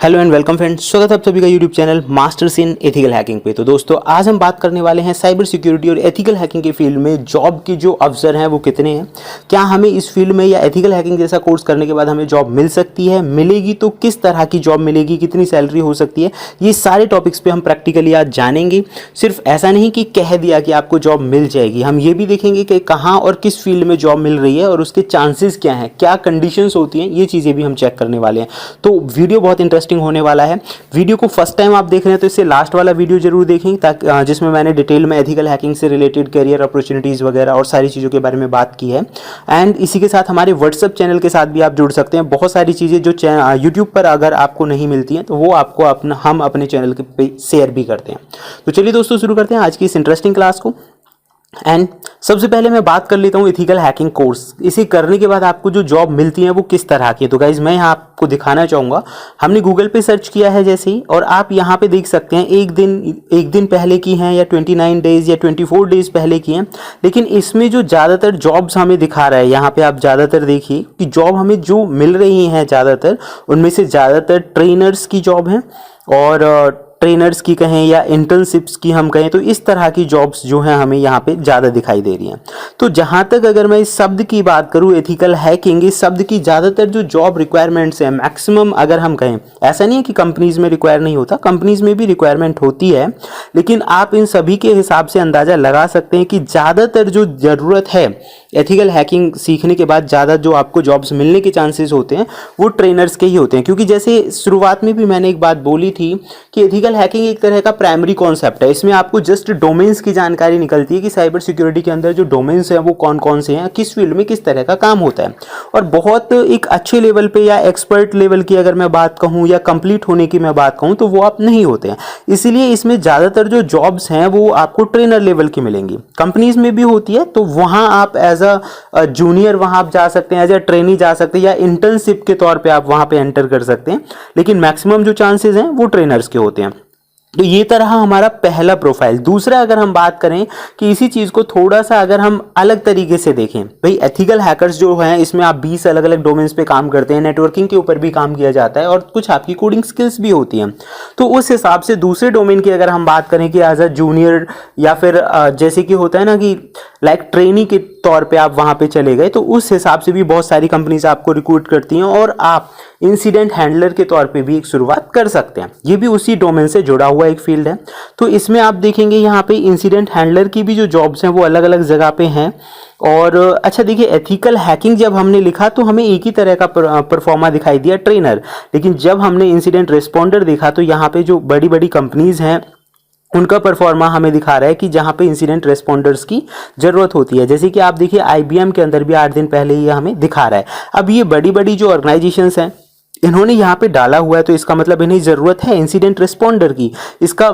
Hello and welcome friends, स्वागत है आप सभी का YouTube channel masters in ethical hacking पे। तो दोस्तों आज हम बात करने वाले हैं साइबर सिक्योरिटी और एथिकल हैकिंग के फील्ड में जॉब की जो अवसर हैं वो कितने हैं, क्या हमें इस फील्ड में या एथिकल हैकिंग जैसा कोर्स करने के बाद हमें जॉब मिल सकती है, मिलेगी तो किस तरह की जॉब मिलेगी, कितनी सैलरी हो सकती है, ये सारे टॉपिक्स पे हम प्रैक्टिकली आज जानेंगे। सिर्फ ऐसा नहीं कि कह दिया कि आपको जॉब मिल जाएगी, हम ये भी देखेंगे कि कहाँ और किस फील्ड में जॉब मिल रही है और उसके चांसेस क्या हैं, क्या कंडीशंस होती हैं, ये चीज़ें भी हम चेक करने वाले हैं। तो वीडियो बहुत इंटरेस्टिंग होने वाला है। वीडियो को फर्स्ट टाइम आप देख रहे हैं तो इससे लास्ट वाला वीडियो जरूर देखें, ताकि जिसमें मैंने डिटेल में एथिकल हैकिंग से रिलेटेड करियर अपॉर्चुनिटीज़ वगैरह और सारी चीज़ों के बारे में बात की है। एंड इसी के साथ हमारे व्हाट्सएप चैनल के साथ भी आप जुड़ सकते हैं। बहुत सारी चीज़ें जो यूट्यूब पर अगर आपको नहीं मिलती हैं तो वो आपको हम अपने चैनल पे शेयर भी करते हैं। तो चलिए दोस्तों शुरू करते हैं आज की इस इंटरेस्टिंग क्लास को। एंड सबसे पहले मैं बात कर लेता हूँ एथिकल हैकिंग कोर्स। इसे करने के बाद आपको जो जॉब मिलती है वो किस तरह की है। तो गाइज मैं यहाँ आपको दिखाना चाहूँगा, हमने गूगल पे सर्च किया है जैसे ही, और आप यहाँ पे देख सकते हैं एक दिन पहले की हैं या 29 डेज या 24 डेज पहले की हैं। लेकिन इसमें जो ज़्यादातर जॉब्स हमें दिखा रहा है, यहाँ पे आप ज़्यादातर देखिए कि जॉब हमें जो मिल रही हैं ज़्यादातर, उनमें से ज़्यादातर ट्रेनर्स की जॉब हैं और ट्रेनर्स की कहें या इंटर्नशिप्स की हम कहें, तो इस तरह की जॉब्स जो हैं हमें यहाँ पे ज़्यादा दिखाई दे रही हैं। तो जहाँ तक अगर मैं इस शब्द की बात करूँ एथिकल हैकिंग, इस शब्द की ज़्यादातर जो जॉब रिक्वायरमेंट्स हैं मैक्सिमम अगर हम कहें, ऐसा नहीं है कि कंपनीज़ में रिक्वायर नहीं होता, कंपनीज़ में भी रिक्वायरमेंट होती है, लेकिन आप इन सभी के हिसाब से अंदाज़ा लगा सकते हैं कि ज़्यादातर जो ज़रूरत है एथिकल हैकिंग सीखने के बाद, ज़्यादा जो आपको जॉब्स मिलने के चांसेस होते हैं वो ट्रेनर्स के ही होते हैं। क्योंकि जैसे शुरुआत में भी मैंने एक बात बोली थी कि एथिकल हैकिंग एक तरह का प्राइमरी कॉन्सेप्ट है। इसमें आपको जस्ट डोमेन्स की जानकारी निकलती है कि साइबर सिक्योरिटी के अंदर जो डोमेन्स हैं वो कौन कौन से हैं, किस फील्ड में किस तरह का काम होता है। और बहुत एक अच्छे लेवल पे या एक्सपर्ट लेवल की अगर मैं बात कहूँ या कंप्लीट होने की मैं बात कहूँ तो वो आप नहीं होते हैं। इसीलिए इसमें ज़्यादातर जो जॉब्स हैं वो आपको ट्रेनर लेवल की मिलेंगी। कंपनीज में भी होती है तो वहाँ आप एज अ जूनियर वहाँ आप जा सकते हैं, एज अ ट्रेनी जा सकते हैं, या इंटर्नशिप के तौर पे आप वहाँ पे एंटर कर सकते हैं। लेकिन मैक्सिमम जो चांसेस हैं वो ट्रेनर्स के होते हैं। तो ये तरह हमारा पहला प्रोफाइल। दूसरा अगर हम बात करें कि इसी चीज़ को थोड़ा सा अगर हम अलग तरीके से देखें, भाई एथिकल हैकर्स जो हैं इसमें आप 20 अलग अलग डोमेन्स पे काम करते हैं, नेटवर्किंग के ऊपर भी काम किया जाता है और कुछ आपकी कोडिंग स्किल्स भी होती हैं। तो उस हिसाब से दूसरे डोमेन की अगर हम बात करें कि एज अ जूनियर या फिर जैसे कि होता है ना कि लाइक ट्रेनी के तौर पे आप वहाँ पे चले गए, तो उस हिसाब से भी बहुत सारी कंपनीज आपको रिक्रूट करती हैं और आप इंसिडेंट हैंडलर के तौर पे भी एक शुरुआत कर सकते हैं। ये भी उसी डोमेन से जुड़ा हुआ एक फील्ड है। तो इसमें आप देखेंगे यहाँ पे इंसिडेंट हैंडलर की भी जो जॉब्स हैं वो अलग अलग जगह पे हैं। और अच्छा देखिए, एथिकल हैकिंग जब हमने लिखा तो हमें एक ही तरह का परफॉर्मा दिखाई दिया, ट्रेनर। लेकिन जब हमने इंसिडेंट रिस्पॉन्डर देखा तो यहाँ पे जो बड़ी बड़ी कंपनीज हैं उनका परफॉर्मा हमें दिखा रहा है कि जहाँ पे इंसिडेंट रेस्पॉन्डर्स की ज़रूरत होती है। जैसे कि आप देखिए IBM के अंदर भी 8 दिन पहले ही हमें दिखा रहा है। अब ये बड़ी बड़ी जो ऑर्गेनाइजेशंस हैं इन्होंने यहाँ पे डाला हुआ है, तो इसका मतलब इन्हें ज़रूरत है इंसिडेंट रिस्पॉन्डर की। इसका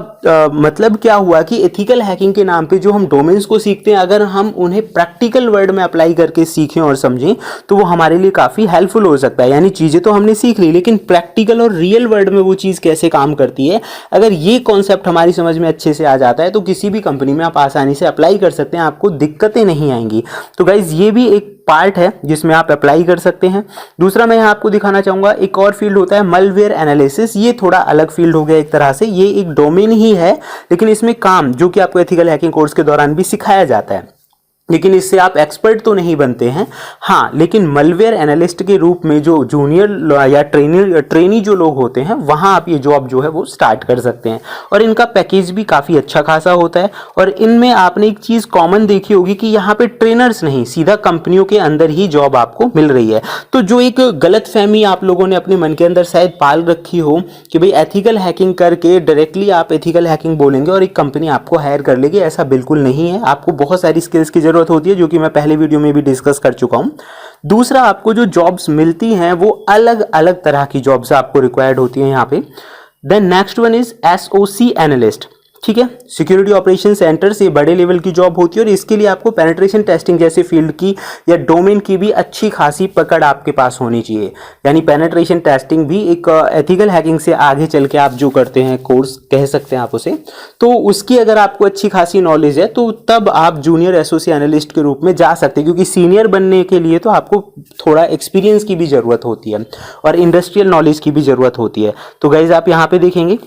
मतलब क्या हुआ कि एथिकल हैकिंग के नाम पे जो हम डोमेन्स को सीखते हैं, अगर हम उन्हें प्रैक्टिकल वर्ल्ड में अप्लाई करके सीखें और समझें तो वो हमारे लिए काफ़ी हेल्पफुल हो सकता है। यानी चीज़ें तो हमने सीख ली, लेकिन प्रैक्टिकल और रियल वर्ल्ड में वो चीज़ कैसे काम करती है, अगर ये कॉन्सेप्ट हमारी समझ में अच्छे से आ जाता है तो किसी भी कंपनी में आप आसानी से अप्लाई कर सकते हैं, आपको दिक्कतें नहीं आएंगी। तो गाइज ये भी एक पार्ट है जिसमें आप अप्लाई कर सकते हैं। दूसरा मैं यहाँ आपको दिखाना चाहूँगा, एक और फील्ड होता है मलवेयर एनालिसिस। ये थोड़ा अलग फील्ड हो गया एक तरह से, ये एक डोमेन ही है लेकिन इसमें काम जो कि आपको एथिकल हैकिंग कोर्स के दौरान भी सिखाया जाता है, लेकिन इससे आप एक्सपर्ट तो नहीं बनते हैं। हाँ, लेकिन मलवेयर एनालिस्ट के रूप में जो जूनियर या ट्रेनी जो लोग होते हैं वहाँ आप ये जॉब जो है वो स्टार्ट कर सकते हैं। और इनका पैकेज भी काफ़ी अच्छा खासा होता है। और इनमें आपने एक चीज़ कॉमन देखी होगी कि यहाँ पे ट्रेनर्स नहीं, सीधा कंपनियों के अंदर ही जॉब आपको मिल रही है। तो जो एक गलत फहमी आप लोगों ने अपने मन के अंदर शायद पाल रखी हो कि भाई एथिकल हैकिंग करके डायरेक्टली आप एथिकल हैकिंग बोलेंगे और एक कंपनी आपको हायर कर लेगी, ऐसा बिल्कुल नहीं है। आपको बहुत सारी स्किल्स की होती है जो कि मैं पहले वीडियो में भी डिस्कस कर चुका हूं। दूसरा, आपको जो जॉब्स मिलती हैं वो अलग अलग तरह की जॉब्स आपको रिक्वायर्ड होती हैं यहाँ पे। Then next one is SOC analyst. ठीक है। सिक्योरिटी ऑपरेशन सेंटर्स ये बड़े लेवल की जॉब होती है और इसके लिए आपको पेनिट्रेशन टेस्टिंग जैसे फील्ड की या डोमेन की भी अच्छी खासी पकड़ आपके पास होनी चाहिए। यानी पेनिट्रेशन टेस्टिंग भी एक एथिकल हैकिंग से आगे चल के आप जो करते हैं कोर्स कह सकते हैं आप उसे, तो उसकी अगर आपको अच्छी खासी नॉलेज है तो तब आप जूनियर एसोसिएट एनालिस्ट के रूप में जा सकते हैं, क्योंकि सीनियर बनने के लिए तो आपको थोड़ा एक्सपीरियंस की भी ज़रूरत होती है और इंडस्ट्रियल नॉलेज की भी ज़रूरत होती है। तो गाइज आप यहाँ पे देखेंगे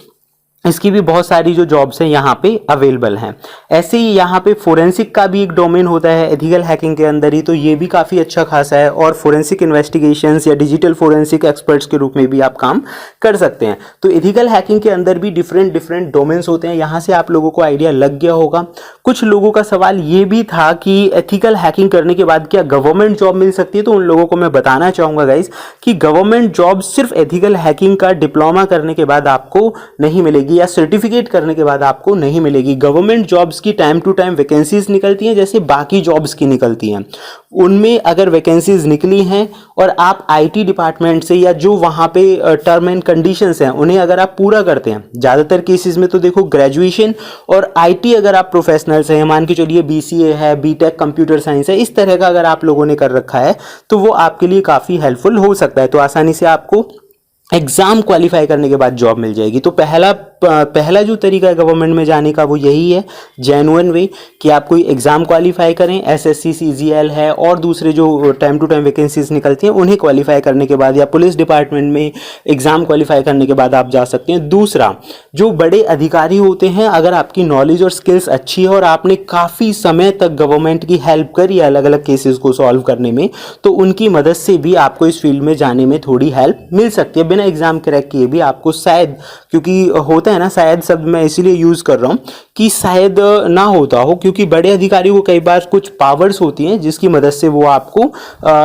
इसकी भी बहुत सारी जो जॉब्स हैं यहाँ पे अवेलेबल हैं। ऐसे ही यहाँ पे फोरेंसिक का भी एक डोमेन होता है एथिकल हैकिंग के अंदर ही, तो ये भी काफ़ी अच्छा खासा है और फोरेंसिक इन्वेस्टिगेशंस या डिजिटल फोरेंसिक एक्सपर्ट्स के रूप में भी आप काम कर सकते हैं। तो एथिकल हैकिंग के अंदर भी डिफरेंट डोमेन्स होते हैं। यहाँ से आप लोगों को आइडिया लग गया होगा। कुछ लोगों का सवाल ये भी था कि एथिकल हैकिंग करने के बाद क्या गवर्नमेंट जॉब मिल सकती है, तो उन लोगों को मैं बताना चाहूँगा गाइज कि गवर्नमेंट जॉब सिर्फ एथिकल हैकिंग का डिप्लोमा करने के बाद आपको नहीं मिलेगी या सर्टिफिकेट करने के बाद आपको नहीं मिलेगी। गवर्नमेंट जॉब्स की टाइम टू टाइम वैकेंसीज निकलती हैं जैसे बाकी जॉब्स की निकलती हैं। उनमें अगर वैकेंसीज निकली हैं और आप आईटी डिपार्टमेंट से या जो वहाँ पे टर्म एंड कंडीशंस हैं उन्हें अगर आप पूरा करते हैं, ज़्यादातर केसेस में तो देखो ग्रेजुएशन और आईटी अगर आप प्रोफेशनल्स हैं, मान के चलिए बीसीए है, बीटेक कंप्यूटर साइंस है, इस तरह का अगर आप लोगों ने कर रखा है तो वो आपके लिए काफ़ी हेल्पफुल हो सकता है। तो आसानी से आपको एग्ज़ाम क्वालिफाई करने के बाद जॉब मिल जाएगी। तो पहला जो तरीका है गवर्नमेंट में जाने का वो यही है, जेन्युइन वे, कि आप कोई एग्ज़ाम क्वालिफाई करें, एसएससी सीजीएल है और दूसरे जो टाइम टू टाइम वैकेंसीज निकलती हैं उन्हें क्वालिफाई करने के बाद या पुलिस डिपार्टमेंट में एग्ज़ाम क्वालिफाई करने के बाद आप जा सकते हैं। दूसरा, जो बड़े अधिकारी होते हैं, अगर आपकी नॉलेज और स्किल्स अच्छी है और आपने काफ़ी समय तक गवर्नमेंट की हेल्प करी है अलग अलग केसेस को सॉल्व करने में, तो उनकी मदद से भी आपको इस फील्ड में जाने में थोड़ी हेल्प मिल सकती है। बिना एग्ज़ाम क्रैक किए भी आपको शायद, क्योंकि होता है ना, शायद शब्द मैं इसीलिए यूज कर रहा हूं कि शायद ना होता हो, क्योंकि बड़े अधिकारियों को कई बार कुछ पावर्स होती हैं जिसकी मदद से वो आपको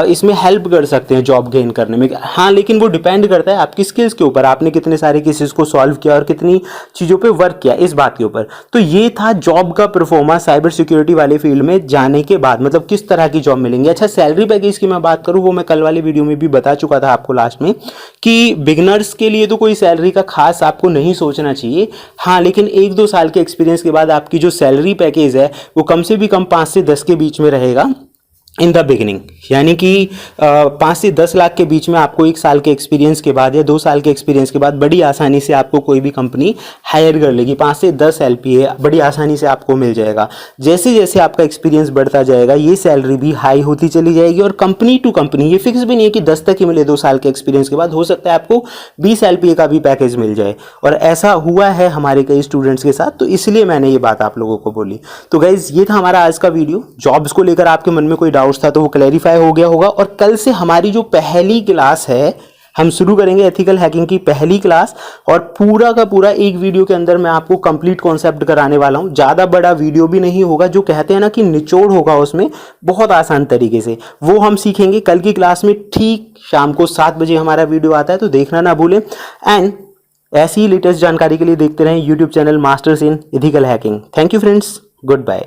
इसमें हेल्प कर सकते हैं जॉब गेन करने में। हाँ, लेकिन वो डिपेंड करता है आपकी स्किल्स के ऊपर, आपने कितने सारे केसेस को सॉल्व किया और कितनी चीज़ों पे वर्क किया, इस बात के ऊपर। तो ये था जॉब का परफॉर्मा साइबर सिक्योरिटी वाले फील्ड में जाने के बाद, मतलब किस तरह की जॉब मिलेंगी। अच्छा, सैलरी पैकेज की मैं बात करूँ, वो मैं कल वाले वीडियो में भी बता चुका था आपको लास्ट में कि बिगनर्स के लिए तो कोई सैलरी का खास आपको नहीं सोचना चाहिए। हाँ, लेकिन 1-2 साल के एक्सपीरियंस के बाद आपकी जो सैलरी पैकेज है वो कम से भी कम 5 से 10 के बीच में रहेगा इन द बिगिनिंग। यानी कि 5 से 10 लाख के बीच में आपको 1 साल के एक्सपीरियंस के बाद या 2 साल के एक्सपीरियंस के बाद बड़ी आसानी से आपको कोई भी कंपनी हायर कर लेगी। 5 से 10 LPA बड़ी आसानी से आपको मिल जाएगा। जैसे जैसे आपका एक्सपीरियंस बढ़ता जाएगा ये सैलरी भी हाई होती चली जाएगी और कंपनी टू कंपनी, ये फिक्स भी नहीं है कि 10 तक ही मिले 2 साल के एक्सपीरियंस के बाद, हो सकता है आपको 20 LPA का भी पैकेज मिल जाए। और ऐसा हुआ है हमारे कई स्टूडेंट्स के साथ, तो इसलिए मैंने ये बात आप लोगों को बोली। तो गाइज, ये था हमारा आज का वीडियो। जॉब्स को लेकर आपके मन में कोई डाउट्स था तो वो क्लैरिफाई हो गया होगा। और कल से हमारी जो पहली क्लास है, हम शुरू करेंगे एथिकल हैकिंग की पहली क्लास, और पूरा का पूरा एक वीडियो के अंदर मैं आपको कंप्लीट कॉन्सेप्ट कराने वाला हूं। ज़्यादा बड़ा वीडियो भी नहीं होगा, जो कहते हैं ना कि निचोड़ होगा उसमें, बहुत आसान तरीके से वो हम सीखेंगे कल की क्लास में। ठीक शाम को 7 बजे हमारा वीडियो आता है, तो देखना ना भूलें। एंड ऐसी ही लेटेस्ट जानकारी के लिए देखते रहें YouTube channel masters in ethical hacking. Thank you friends, good bye.